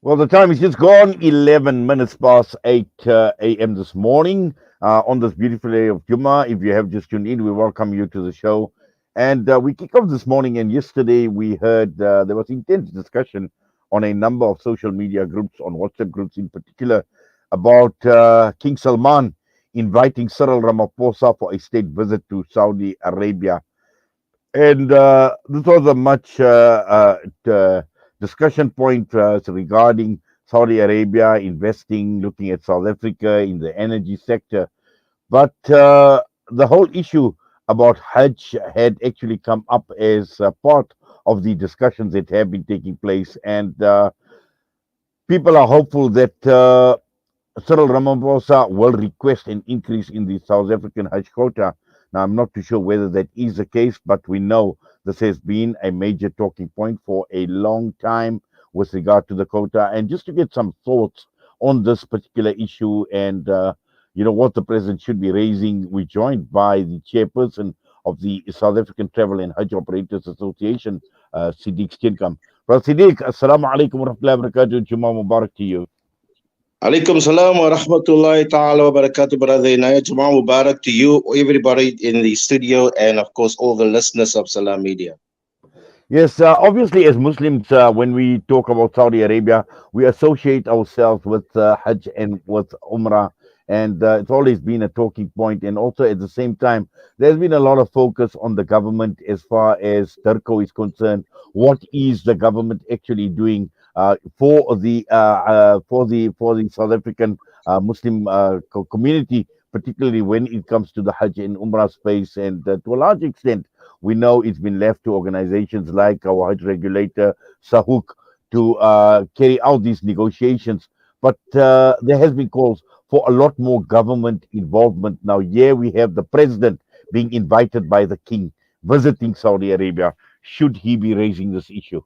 Well, the time is just gone 11 minutes past 8 a.m. this morning on this beautiful day of Jummah. If you have just tuned in, we welcome you to the show. And we kick off this morning. And yesterday we heard there was intense discussion on a number of social media groups, on WhatsApp groups in particular, about King Salman inviting Cyril Ramaphosa for a state visit to Saudi Arabia. And this was a much discussion point regarding Saudi Arabia investing, looking at South Africa in the energy sector. But the whole issue about Hajj had actually come up as part of the discussions that have been taking place. And people are hopeful that Cyril Ramaphosa will request an increase in the South African Hajj Quota. Now, I'm not too sure whether that is the case, but we know this has been a major talking point for a long time with regard to the quota. And just to get some thoughts on this particular issue and, what the president should be raising, we're joined by the chairperson of the South African Travel and Hajj Operators Association, Sedick Steenkamp. Well, Sedick, assalamu alaikum wa rahmatullahi wa barakatuh. Jummah Mubarak to you. Alaikum salam wa rahmatullahi ta'ala wa barakatuh, brother Inayet. Jummah Mubarak to you, everybody in the studio, and of course, all the listeners of Salam Media. Yes, obviously, as Muslims, when we talk about Saudi Arabia, we associate ourselves with Hajj and with Umrah, and it's always been a talking point. And also, at the same time, there's been a lot of focus on the government as far as Turco is concerned. What is the government actually doing for the South African Muslim community, particularly when it comes to the Hajj and Umrah space, and to a large extent, we know it's been left to organizations like our Hajj regulator, SATHOA, to carry out these negotiations. But there has been calls for a lot more government involvement. Now, here we have the president being invited by the king, visiting Saudi Arabia. Should he be raising this issue?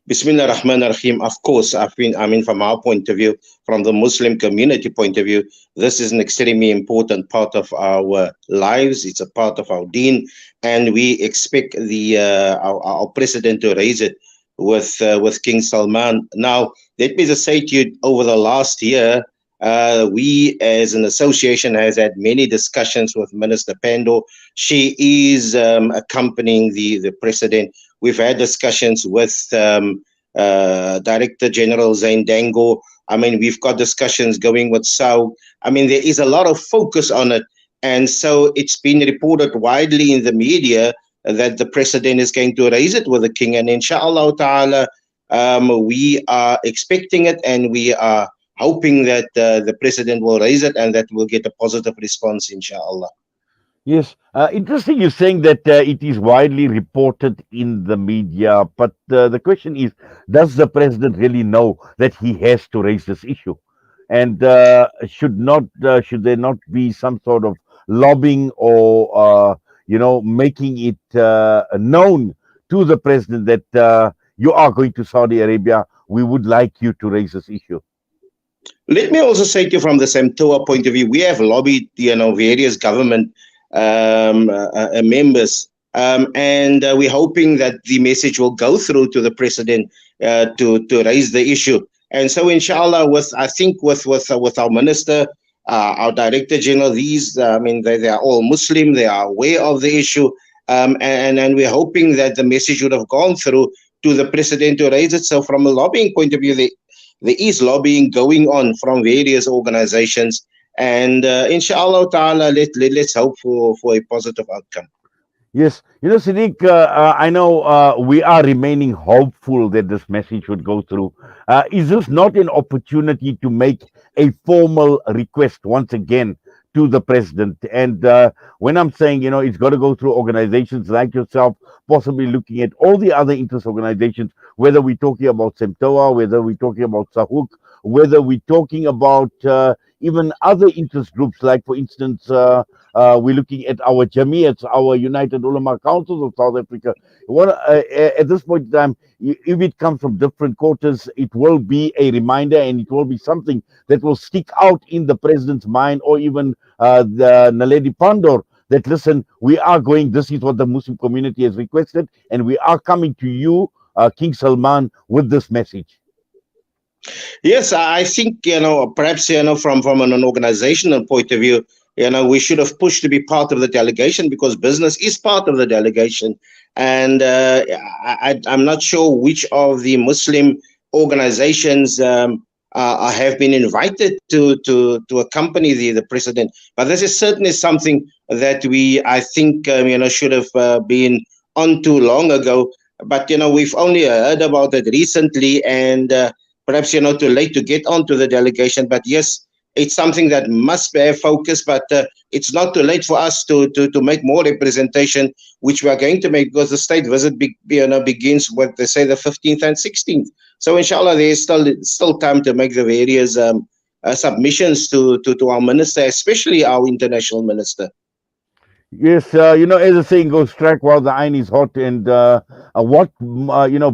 Bismillah ar-Rahman ar-Rahim. Of course, from our point of view, from the Muslim community point of view, this is an extremely important part of our lives. It's a part of our deen, and we expect our president to raise it with King Salman. Now, let me just say to you, over the last year, we as an association has had many discussions with Minister Pando. She is accompanying the president. We've had discussions with Director General Zain Dango. We've got discussions going with Sau. There is a lot of focus on it. And so it's been reported widely in the media that the president is going to raise it with the king. And inshallah ta'ala, we are expecting it, and we are hoping that the president will raise it and that we'll get a positive response, inshallah. Yes, interesting you're saying that it is widely reported in the media, but the question is, does the president really know that he has to raise this issue? And should there not be some sort of lobbying or, making it known to the president that you are going to Saudi Arabia, we would like you to raise this issue? Let me also say to you, from the SATHOA point of view, we have lobbied, various government members, and we're hoping that the message will go through to the president to raise the issue. And so, inshallah, with our minister, our director general, they are all Muslim. They are aware of the issue, and we're hoping that the message would have gone through to the president to raise it. So, from a lobbying point of view, there is lobbying going on from various organizations. And inshallah ta'ala, let's hope for a positive outcome. Yes, Sedick, I know we are remaining hopeful that this message would go through. Is this not an opportunity to make a formal request once again to the president? And when I'm saying, it's got to go through organizations like yourself, possibly looking at all the other interest organizations, whether we're talking about SATHOA, whether we're talking about SATHOA, whether we're talking about even other interest groups, like, for instance, we're looking at our Jamiats, our United Ulama Councils of South Africa. At this point in time, if it comes from different quarters, it will be a reminder, and it will be something that will stick out in the president's mind, or even the Naledi Pandor, that, listen, we are going, this is what the Muslim community has requested, and we are coming to you, King Salman, with this message. Yes, I think, perhaps, from an organizational point of view, we should have pushed to be part of the delegation, because business is part of the delegation. And I'm not sure which of the Muslim organizations have been invited to accompany the president. But this is certainly something that I think, should have been on too long ago. But, we've only heard about it recently, and perhaps too late to get onto the delegation. But yes, it's something that must bear focus. But it's not too late for us to make more representation, which we are going to make, because the state visit begins, what they say, the 15th and 16th. So inshallah, there is still time to make the various submissions to our minister, especially our international minister. Yes, as the saying goes, strike while the iron is hot. And what,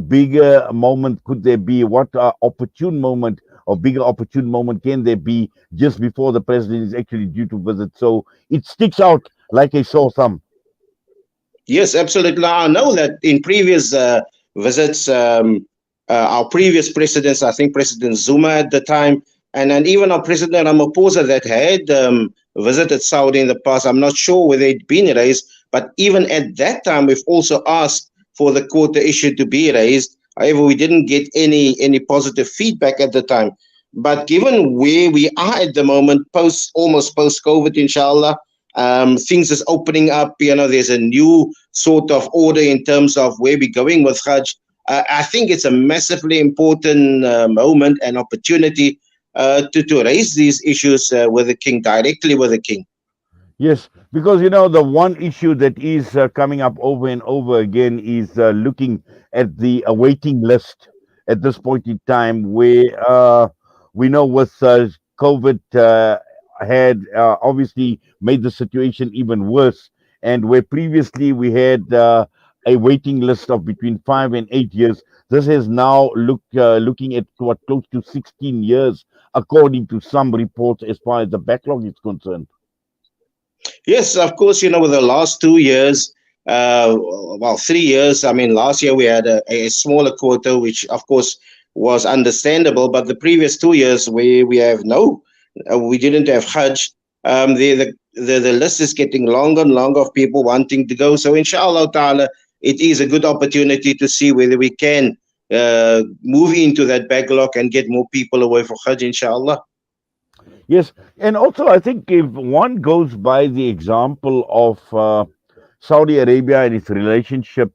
bigger moment could there be? What opportune moment or bigger opportune moment can there be just before the president is actually due to visit? So it sticks out like a sore thumb. Yes, absolutely. I know that in previous visits, our previous presidents, I think President Zuma at the time, and even our President Ramaphosa that had visited Saudi in the past, I'm not sure whether it'd been raised, but even at that time, we've also asked for the quota issue to be raised. However, we didn't get any positive feedback at the time. But given where we are at the moment, almost post-COVID, inshallah, things is opening up. There's a new sort of order in terms of where we're going with Hajj. I think it's a massively important moment and opportunity to raise these issues with the king, directly with the king. Yes, because the one issue that is coming up over and over again is looking at the waiting list at this point in time, where we know with COVID had obviously made the situation even worse, and where previously we had a waiting list of between 5 and 8 years, this has now looking at what, close to 16 years, according to some reports, as far as the backlog is concerned. Yes, of course, with the last 2 years, 3 years, I mean, last year we had a smaller quota, which of course was understandable, but the previous 2 years we have we didn't have Hajj. The list is getting longer and longer of people wanting to go. So inshallah ta'ala, it is a good opportunity to see whether we can move into that backlog and get more people away for Hajj, inshallah. Yes, and also I think if one goes by the example of Saudi Arabia and its relationship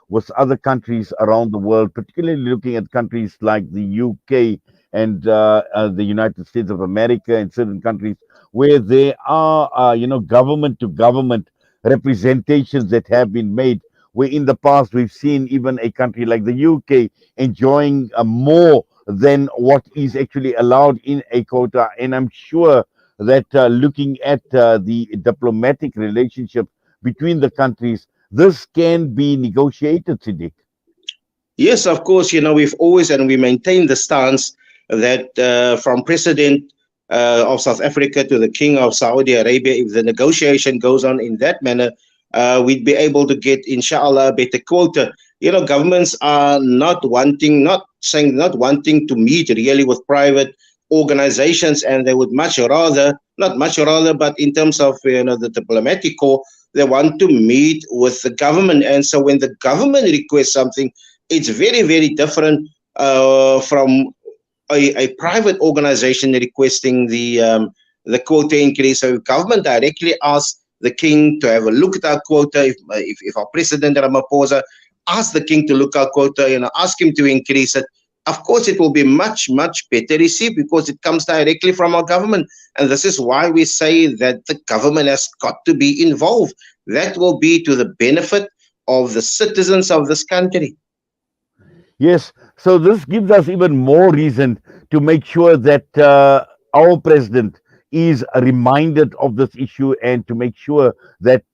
with other countries around the world, particularly looking at countries like the UK and the United States of America, and certain countries where there are, government to government representations that have been made. Where in the past we've seen even a country like the UK enjoying more than what is actually allowed in a quota. And I'm sure that looking at the diplomatic relationship between the countries, this can be negotiated, Sedick. Yes, of course, we've always, and we maintain the stance that from President of South Africa to the King of Saudi Arabia, if the negotiation goes on in that manner, we'd be able to get, inshallah, a better quota. Governments are not wanting to meet really with private organizations, and they would not much rather, but in terms of the diplomatic corps, they want to meet with the government. And so when the government requests something, it's very, very different from a private organization requesting the quota increase. So if government directly asks the king to have a look at our quota, if our President Ramaphosa asks the king to look at our quota, ask him to increase it, of course it will be much, much better received, because it comes directly from our government. And this is why we say that the government has got to be involved. That will be to the benefit of the citizens of this country. Yes, so this gives us even more reason to make sure that our president is reminded of this issue, and to make sure that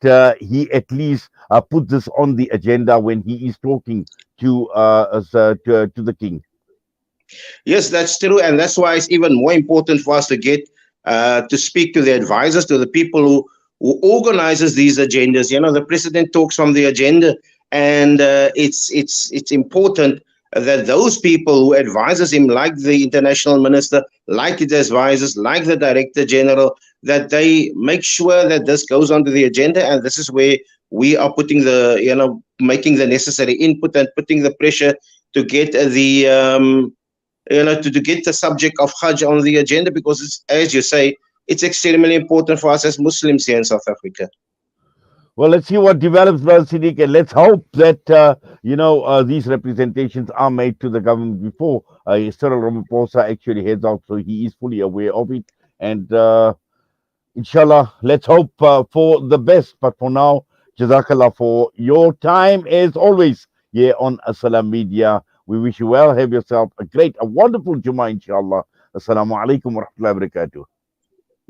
he at least put this on the agenda when he is talking to the king. Yes, that's true, and that's why it's even more important for us to get to speak to the advisors, to the people who organizes these agendas. You know, the president talks from the agenda, and it's important that those people who advises him, like the international minister, like his advisors, like the director general, that they make sure that this goes onto the agenda, and this is where we are putting the, you know, making the necessary input and putting the pressure to get the you know, to get the subject of Hajj on the agenda, because it's, as you say, it's extremely important for us as Muslims here in South Africa. Well, let's see what develops, Brother Sedick, and let's hope that these representations are made to the government before Cyril Ramaphosa actually heads out, so he is fully aware of it. And inshallah, let's hope for the best. But for now, Jazakallah for your time as always here on Assalam Media. We wish you well. Have yourself a wonderful Jummah, inshallah. Assalamu alaikum wa rahmatullahi wa barakatuh.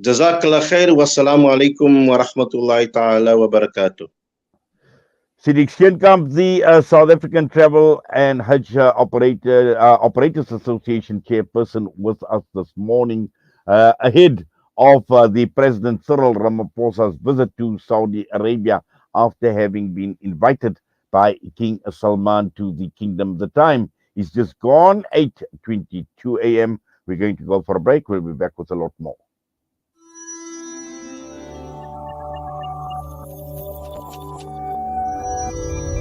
Jazakallah khair. Wassalamu alaikum wa rahmatullahi ta'ala wa barakatuh. Sedick Steenkamp, the South African Travel and Hajj Operators Association chairperson, with us this morning ahead of the President Cyril Ramaphosa's visit to Saudi Arabia after having been invited by King Salman to the kingdom. The time is just gone, 8:22 a.m. We're going to go for a break. We'll be back with a lot more.